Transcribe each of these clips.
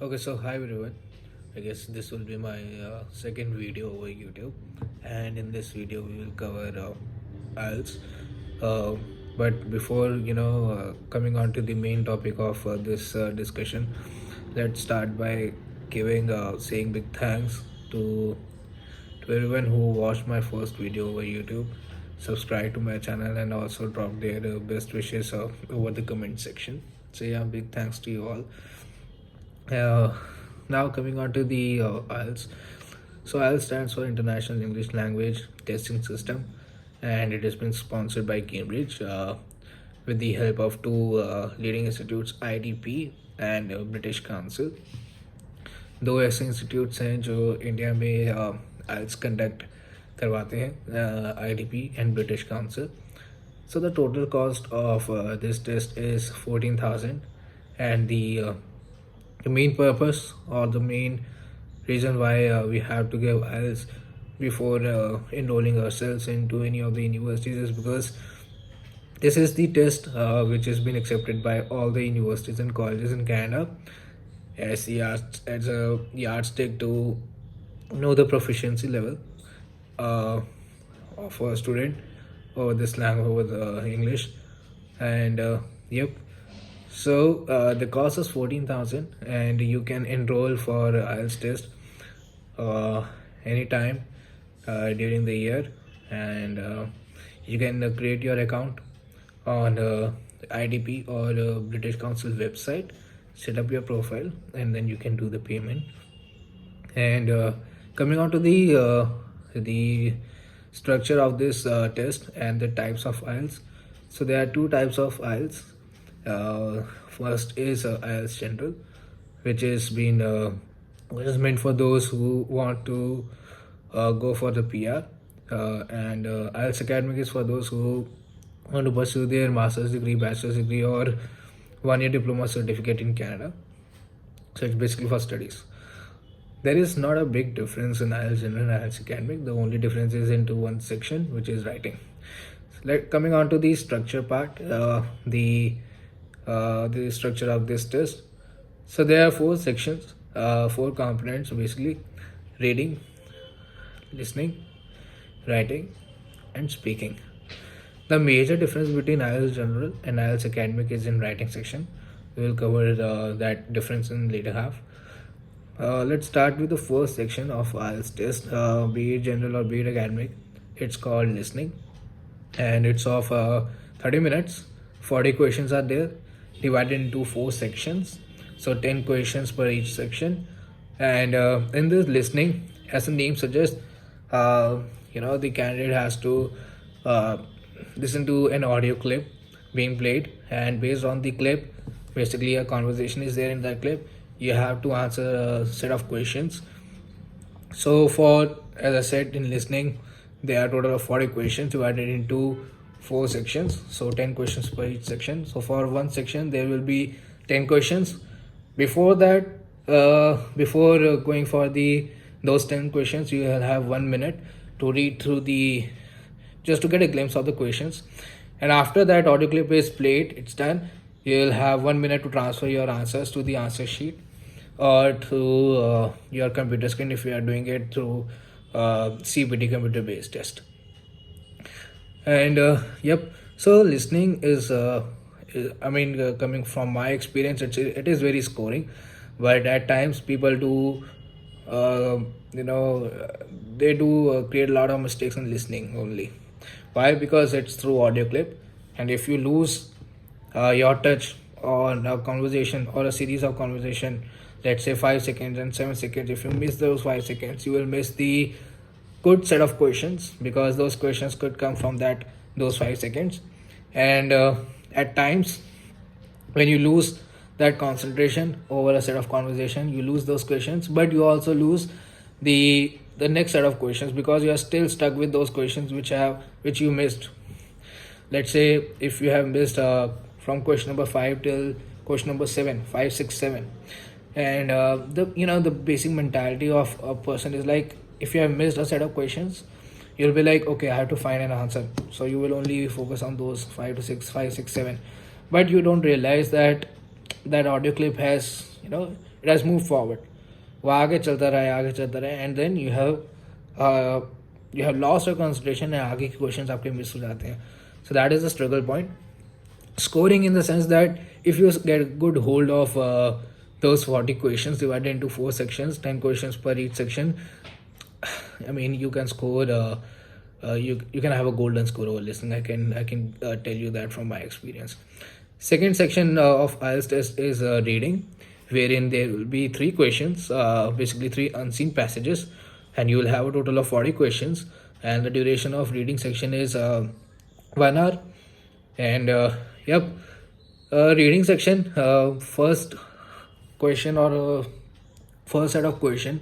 Okay, so hi everyone. I guess this will be my second video over YouTube, and in this video we will cover IELTS. Uh, but before coming on to the main topic of this discussion, let's start by giving saying big thanks to everyone who watched my first video over YouTube, subscribe to my channel, and also drop their best wishes over the comment section. So yeah, big thanks to you all. uh, Now coming on to the IELTS. So IELTS stands for International English Language Testing System, and it has been sponsored by Cambridge with the help of two leading institutes, IDP and British Council. दो ऐसे institutes हैं जो India में आइल्स conduct करवाते हैं, IDP and British council. So the total cost of this test is 14,000, and the main purpose or the main reason why we have to give IELTS before enrolling ourselves into any of the universities is because this is the test which has been accepted by all the universities and colleges in Canada as a yardstick to know the proficiency level uh, of a student over this language, over the English. And yep. So the cost is 14,000, and you can enroll for IELTS test uh, anytime during the year, and you can create your account on IDP or British Council website, set up your profile, and then you can do the payment. And coming on to the structure of this test and the types of IELTS. So there are two types of IELTS. First is IELTS General, which is meant for those who want to go for the PR, and IELTS Academic is for those who want to pursue their master's degree, bachelor's degree, or 1 year diploma certificate in Canada. So it's basically for studies. There is not a big difference in IELTS General and IELTS Academic. The only difference is into one section, which is writing. Coming on to the structure part, the structure of this test. So there are four sections, four components basically: reading, listening, writing, and speaking. The major difference between IELTS General and IELTS Academic is in writing section. We will cover that difference in later half. Let's start with the first section of IELTS test, be it general or be it academic. It's called listening, and it's of 30 minutes. 40 questions are there, divided into four sections. So 10 questions per each section. And in this listening, as the name suggests, the candidate has to listen to an audio clip being played, and based on the clip, basically a conversation is there in that clip. You have to answer a set of questions. So for, as I said, in listening, there are a total of 40 questions divided into four sections, so 10 questions per each section. So for one section there will be 10 questions. Before that, before going for those 10 questions, you will have 1 minute to read through the, just to get a glimpse of the questions. And after that audio clip is played, it's done, you will have 1 minute to transfer your answers to the answer sheet or to your computer screen if you are doing it through CBT, computer based test. And yep. So listening is coming from my experience, it is very scoring, but at times people do uh, you know they do create a lot of mistakes in listening only. Why? Because it's through audio clip, and if you lose your touch on a conversation or a series of conversation, let's say 5 seconds and 7 seconds, if you miss those 5 seconds, you will miss the good set of questions, because those questions could come from those 5 seconds. And at times when you lose that concentration over a set of conversation, you lose those questions, but you also lose the next set of questions, because you are still stuck with those questions which you missed. Let's say if you have missed from question number 5 till question number 7, 5, 6, 7, and the basic mentality of a person is like, if you have missed a set of questions, you'll be like, okay, I have to find an answer, so you will only focus on those 5 to 6, 5, 6, 7. But you don't realize that audio clip has, it has move forward, वो आगे चलता रहा and then you have lost your concentration and आगे के question आपके miss हो जाते हैं. So that is the struggle point. Scoring in the sense that if you get a good hold of those 40 questions divided into 4 sections, 10 questions per each section, I mean you can score you can have a golden score over listening. I can tell you that from my experience. Second section of IELTS test is reading, wherein there will be 3 questions, basically 3 unseen passages, and you will have a total of 40 questions, and the duration of reading section is 1 hour. And yep, reading section, first question or first set of question,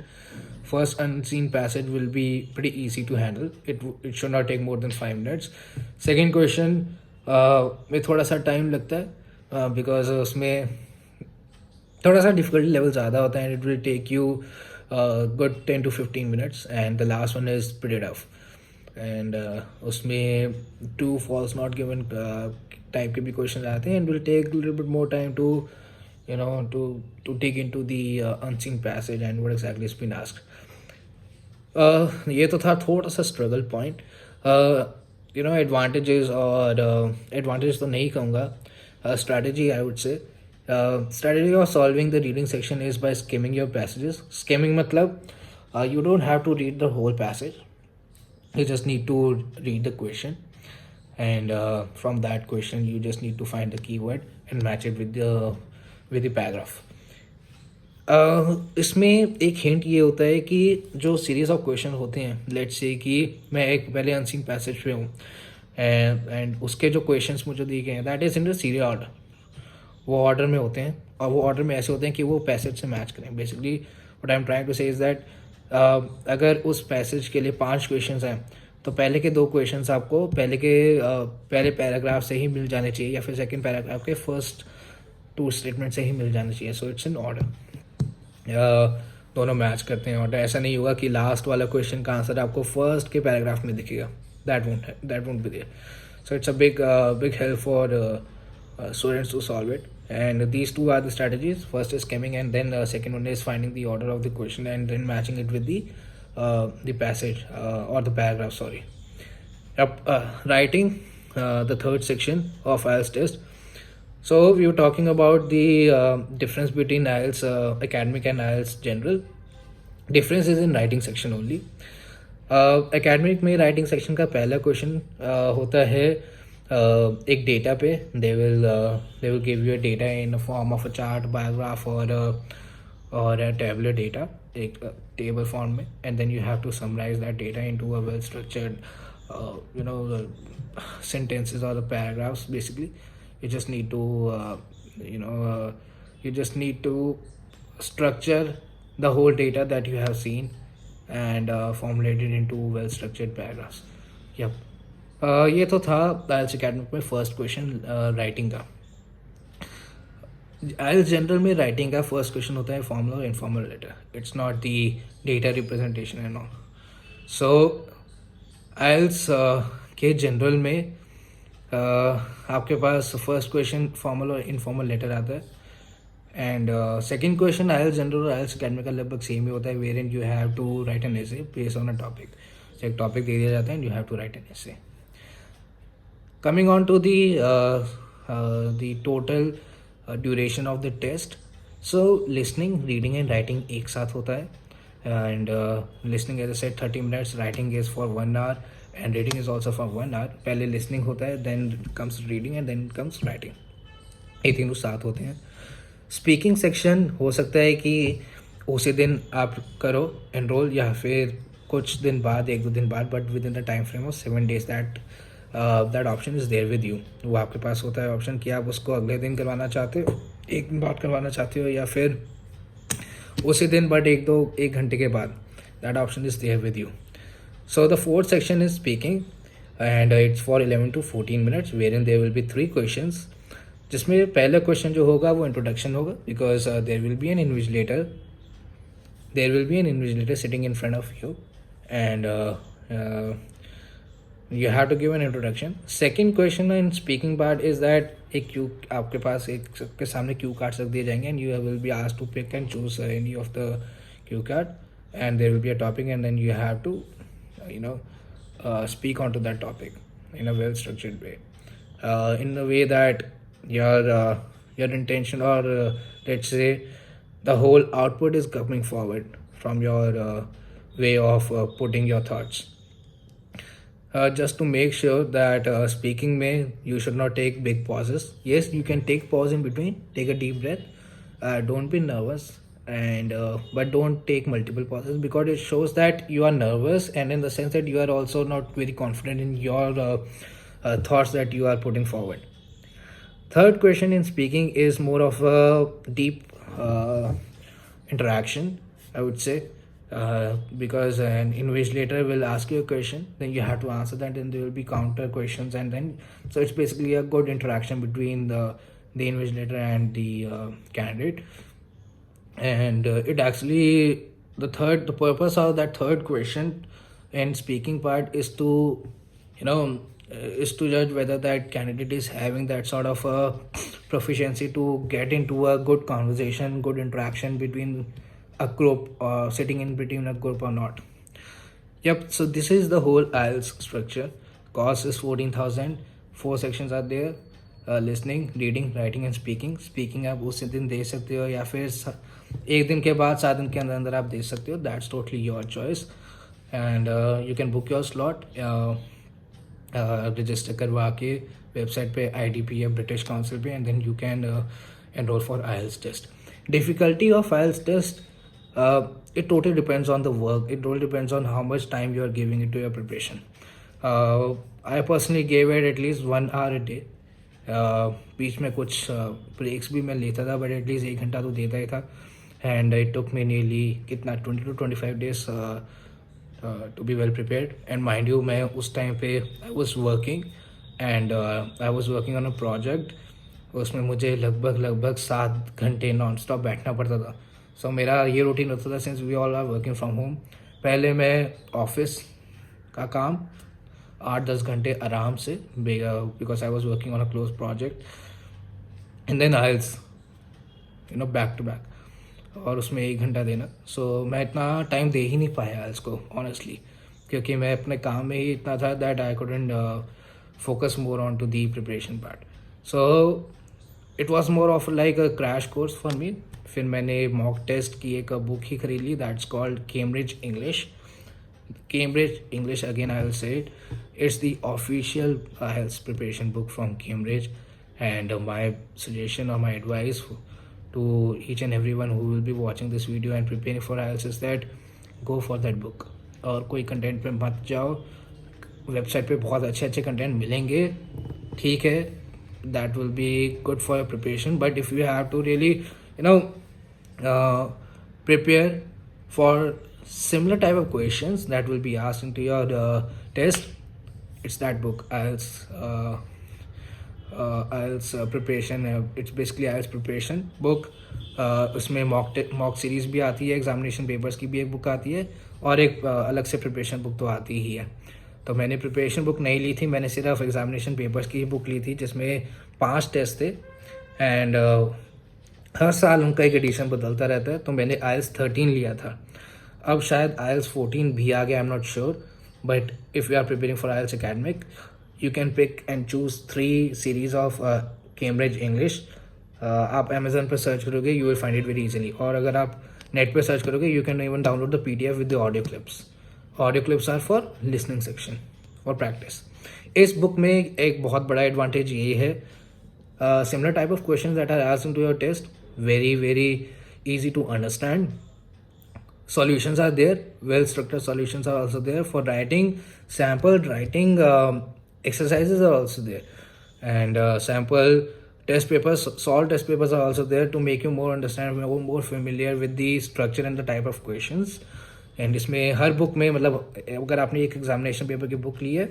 first unseen passage will be pretty easy to handle. It should not take more than 5 minutes. Second question में थोड़ा सा time लगता है because उसमें थोड़ा सा difficulty level ज़्यादा होता है, and it will take you good 10 to 15 minutes. And the last one is pretty tough, and उसमें 2 false not given टाइप के भी क्वेश्चन आते हैं, and will take little bit more time to you know to dig into the unseen passage and what exactly is being asked. ये तो था थोड़ा सा स्ट्रगल पॉइंट. एडवांटेजेस और एडवांटेज तो नहीं कहूँगा, strategy I would say. Strategy of solving the reading section is by skimming your passages. Skimming मतलब you don't have to read the whole passage, you just need to read the question, and from that question you just need to find the keyword and match it with the paragraph. इसमें एक hint ये होता है कि जो series of question होते हैं, let's say कि मैं एक पहले अनसीन पैसेज पे हूँ एंड उसके जो क्वेश्चंस मुझे दिए गए हैं that is in the serial order. वो ऑर्डर में होते हैं और वो ऑर्डर में ऐसे होते हैं कि वो पैसेज से मैच करें. Basically what I am trying to say is that अगर उस पैसेज के लिए 5 क्वेश्चंस हैं तो पहले के 2 क्वेश्चंस आपको पहले पैराग्राफ से ही मिल जाने चाहिए, या फिर सेकंड पैराग्राफ के फर्स्ट 2 स्टेटमेंट से ही मिल जाने चाहिए. So it's in order. दोनों मैच करते हैं ऑर्डर. ऐसा नहीं होगा कि लास्ट वाला क्वेश्चन का आंसर आपको फर्स्ट के पैराग्राफ में दिखेगा. That won't be there. So it's a big help for students to solve it. And these 2 are the strategies. First is skimming, and then second one is finding the order of the question and then matching it with the passage or the paragraph. Sorry. Writing, the third section of IELTS test. So we were talking about the difference between IELTS academic and IELTS general. Difference is in writing section only. Academic में writing section का पहला question होता है एक data पे. they will give you a data in the form of a chart, paragraph or a tabular data, एक table form में, and then you have to summarize that data into a well structured sentences or the paragraphs. Basically you just need to structure the whole data that you have seen and formulate it into well structured paragraphs. Yep. ये तो था IELTS academic में first question writing का. IELTS general में writing का first question होता है formal और informal letter. It's not the data representation and all. So IELTS के जनरल में आपके पास फर्स्ट क्वेश्चन फॉर्मल और इनफॉर्मल लेटर आता है, and second question IELTS general और IELTS एकेडमिक का लगभग सेम ही होता है, where in you have to write an essay based on a topic. एक टॉपिक दे दिया जाता है and you have to write an essay. Coming on to the total duration of the test. So listening, reading and writing एक साथ होता है, and listening as I said 30 minutes, writing is for 1 hour and reading is also for 1 hour. पहले listening होता है, then comes reading and then comes writing. ये तीनों साथ होते हैं. Speaking section हो सकता है कि उसी दिन आप करो enroll या फिर कुछ दिन बाद, 1-2 दिन बाद, but within the time frame of 7 days that option is there with you. वो आपके पास होता है ऑप्शन कि आप उसको अगले दिन करवाना चाहते हो, 1 दिन बाद करवाना चाहते हो, या फिर उसी दिन बट 1 घंटे के बाद. that option is there with you. So the fourth section is speaking, and it's for 11 to 14 minutes, wherein there will be 3 questions. जिसमें पहला क्वेश्चन जो होगा वो इंट्रोडक्शन होगा, because there will be an invigilator sitting in front of you, and you have to give an introduction. Second question in speaking part is that एक Q आपके पास एक के सामने क्यू कार्ड्स रख दिए जाएंगे and you will be asked to pick and choose any of the cue card and there will be a topic and then you have to speak onto that topic in a well structured way, in a way that your intention or let's say the whole output is coming forward from your way of putting your thoughts. Just to make sure that speaking may you should not take big pauses. Yes, you can take pause in between, take a deep breath, don't be nervous, and but don't take multiple pauses because it shows that you are nervous and in the sense that you are also not very confident in your thoughts that you are putting forward. Third question in speaking is more of a deep interaction, I would say, because an invigilator will ask you a question, then you have to answer that, and there will be counter questions, and then so it's basically a good interaction between the invigilator and the candidate. And it actually the purpose of that third question and speaking part is to is to judge whether that candidate is having that sort of a proficiency to get into a good conversation, good interaction between a group or sitting in between a group or not. Yep, so this is the whole IELTS structure. Cost is 14,000. 4 sections are there. Listening, reading, writing and speaking. Speaking आप उसी दिन दे सकते हो या फिर एक दिन के बाद 7 दिन के अंदर अंदर आप दे सकते हो. That's totally your choice. And you can book your slot. Register करवा के वेबसाइट पे IDP या ब्रिटिश काउंसिल पे and then you can enrol for IELTS test. Difficulty of IELTS test, it totally depends on the work. It totally depends on how much time you are giving it to your preparation. I personally gave it at least 1 hour a day. बीच में कुछ breaks भी मैं लेता था but at least 1 घंटा तो देता ही था. And it took me nearly कितना 20 to 25 days to be well prepared. And mind you, मैं उस टाइम पे I was working and I was working on a project. उसमें मुझे लगभग 7 घंटे नॉन स्टॉप बैठना पड़ता था. सो मेरा ये रूटीन होता था since we all are working from home. पहले मैं ऑफिस का काम 8-10 घंटे आराम से because I was working on a close project and then IELTS back to back और उसमें 1 घंटा देना. सो मैं इतना टाइम दे ही नहीं पाया IELTS को ऑनेस्टली क्योंकि मैं अपने काम में ही इतना था that I couldn't focus more on to the preparation part. So it was more of like a crash course for me. फिर मैंने मॉक टेस्ट की एक बुक ही खरीद ली that's called Cambridge English. Cambridge English, again I will say it, it's the official IELTS preparation book from Cambridge. And my suggestion or my advice to each and everyone who will be watching this video and preparing for IELTS is that go for that book. और कोई content पे मत जाओ. Website पे बहुत अच्छे content मिलेंगे, ठीक है, that will be good for your preparation. But if you have to really prepare for similar type of questions that will be asked into your test, it's that book, IELTS preparation. It's basically IELTS preparation book. उसमें mock series भी आती है, examination papers की भी एक book आती है और एक अलग से प्रिपरेशन बुक तो आती ही है. तो मैंने प्रिपरेशन बुक नहीं ली थी, मैंने सिर्फ एग्जामिनेशन पेपर्स की ही बुक ली थी जिसमें 5 टेस्ट थे. एंड हर साल उनका एक एडिशन बदलता रहता है. तो मैंने IELTS 13 लिया था. अब शायद IELTS 14 भी आ गया, I am not sure. But if you are preparing for IELTS academic, you can pick and choose 3 series of Cambridge English. आप अमेजन पर सर्च करोगे, you will find it very easily. और अगर आप नेट पे सर्च करोगे, you can even download the PDF with the audio clips. Audio clips are for listening section और practice. इस बुक में एक बहुत बड़ा एडवांटेज ये है, similar type of question that are asked into your test, very easy to understand. Solutions are there, well structured solutions are also there. For writing, sample writing exercises are also there, and sample test papers, solved test papers are also there to make you more understand, more familiar with the structure and the type of questions. And इसमें हर book में मतलब अगर आपने एक examination paper की book ली है,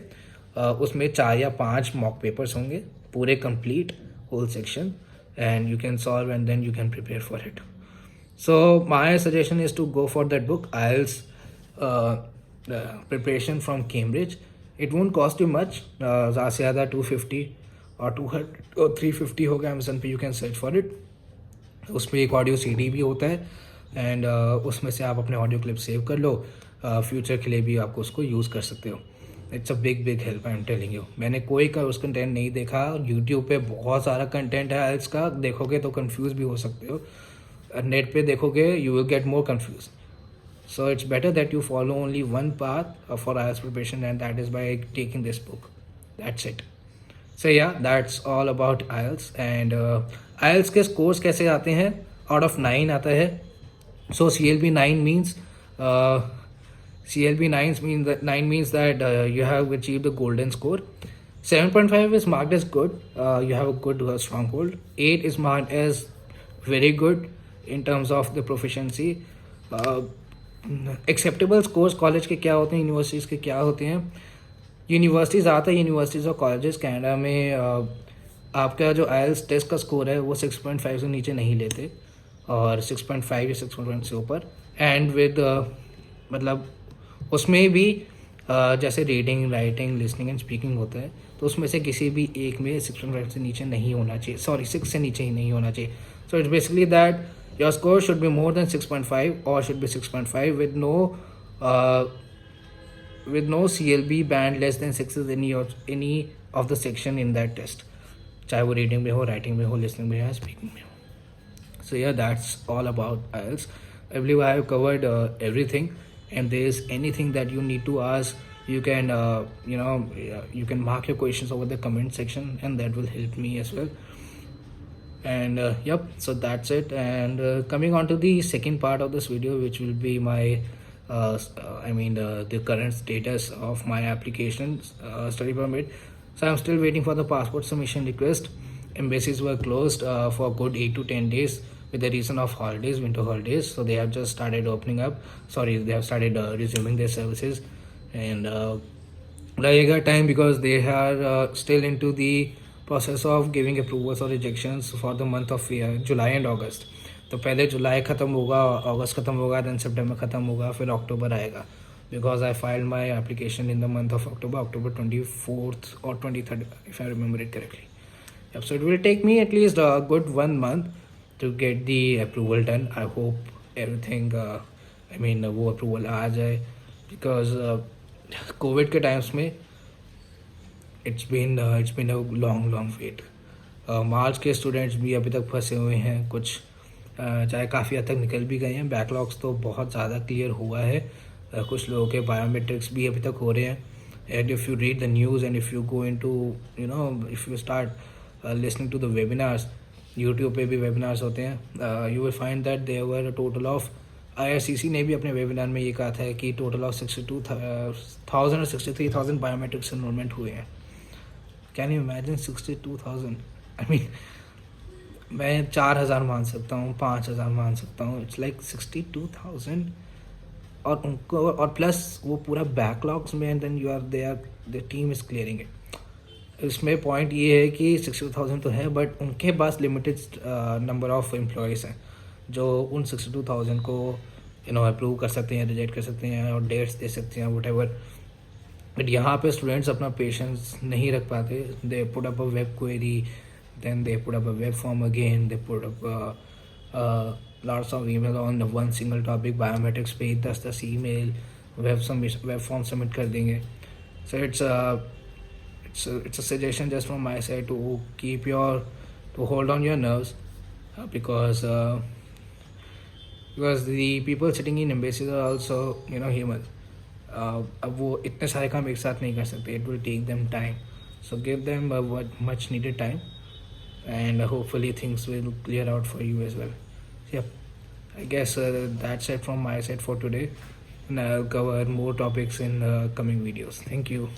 उसमें 4 या 5 मॉक पेपर्स होंगे पूरे complete whole section, and you can solve and then you can prepare for it. So my suggestion is to go for that book, IELTS preparation from Cambridge. It won't cost you much, ज़्यादा से ज़्यादा 250 और 200 और 350 होगा Amazon पे, you can search for it. उसमें एक audio CD भी होता है एंड उसमें से आप अपने ऑडियो क्लिप सेव कर लो, फ्यूचर के लिए भी आपको उसको यूज़ कर सकते हो। It's a big big help, I am telling you. मैंने कोई का उस कंटेंट नहीं देखा, यूट्यूब पे बहुत सारा कंटेंट है इसका, देखोगे तो कंफ्यूज भी हो सकते हो, नेट पे देखोगे you will get more confuse. So it's better that you follow only one path for IELTS preparation, and that is by taking this book. That's it. So yeah, that's all about IELTS. And IELTS के scores कैसे आते हैं? Out of 9 आता है. So CLB 9 means CLB 9 means that you have achieved the golden score. 7.5 is marked as good. You have a good stronghold. 8 is marked as very good in terms of the proficiency. Acceptable scores college के क्या होते हैं, universities के क्या होते हैं? Universities आता है, यूनिवर्सिटीज़ और कॉलेजेस कनाडा में आपका जो आईएलटीएस टेस्ट का स्कोर है वो 6.5 से नीचे नहीं लेते, और 6.5 या 6.1 से ऊपर। एंड विद मतलब उसमें भी जैसे reading, writing, listening and speaking होता है, तो उसमें से किसी भी एक में 6.5 से नीचे नहीं होना चाहिए, सॉरी 6 से नीचे ही नहीं होना चाहिए। So it's basically that your score should be more than 6.5 or should be 6.5 with no CLB band less than 6 is any of the section in that test, चाहे वो रीडिंग में हो, राइटिंग में हो, लिसनिंग में हो, स्पीकिंग में हो। So yeah, that's all about IELTS. I believe I have covered everything, and there is anything that you need to ask, you can you can mark your questions over the comment section, and that will help me as well. And yep, so that's it. And coming on to the second part of this video, which will be my the current status of my application, study permit. So I'm still waiting for the passport submission request. Embassies were closed for a good 8 to 10 days with the reason of holidays, winter holidays. So they have just started opening up, they have started resuming their services. And लगेगा time because they are still into the process of giving approvals or rejections for the month of July and August. तो पहले जुलाई ख़त्म होगा, अगस्त ख़त्म होगा, then सितंबर ख़त्म होगा, फिर अक्टूबर आएगा, because I filed my application in the month of October 24th or 23rd, if I remember it correctly. Yep, so it will take me at least a good 1 month to get the approval done. I hope everything वो approval आ जाए, because Covid के times में it's been a long wait. मार्च के students भी अभी तक फंसे हुए हैं, कुछ चाहे काफ़ी हद तक निकल भी गए हैं, बैकलॉग्स तो बहुत ज़्यादा क्लियर हुआ है, कुछ लोगों के बायोमेट्रिक्स भी अभी तक हो रहे हैं. And if you read the news and if you go into if you start listening to the webinars, YouTube पे भी वेबिनार्स होते हैं, you will find that there were a total of, IRCC ने भी अपने वेबिनार में ये कहा था कि टोटल ऑफ 62,000 और 63,000 बायोमेट्रिक्स इनरोलमेंट हुए हैं. Can you imagine 62,000? I mean मैं 4,000 मान सकता हूँ, 5,000 मान सकता हूँ, इट्स लाइक 62,000, और उनको और प्लस वो पूरा बैकलॉग्स में, and then you are the team is clearing it. इसमें पॉइंट ये है कि 62,000 तो है, बट उनके पास लिमिटेड नंबर ऑफ एम्प्लॉयज़ हैं जो उन 62,000 को अप्रूव कर सकते हैं, रिजेक्ट कर सकते हैं और डेट्स दे सकते हैं, वट. बट यहाँ पे स्टूडेंट्स अपना पेशेंस नहीं रख पाते. They put up a web query, then they put up a web form again, they put up lots of email on one single topic, biometrics पे 10 email, वेब फॉर्म सबमिट कर देंगे. So it's a suggestion just from my side to hold on your nerves, because the people sitting in embassies are also human. अब वो इतने सारे काम एक साथ नहीं कर सकते. It will take them time, so give them much needed time, and hopefully things will clear out for you as well. Yep, I guess that's it from my side for today, and I'll cover more topics in coming videos. Thank you.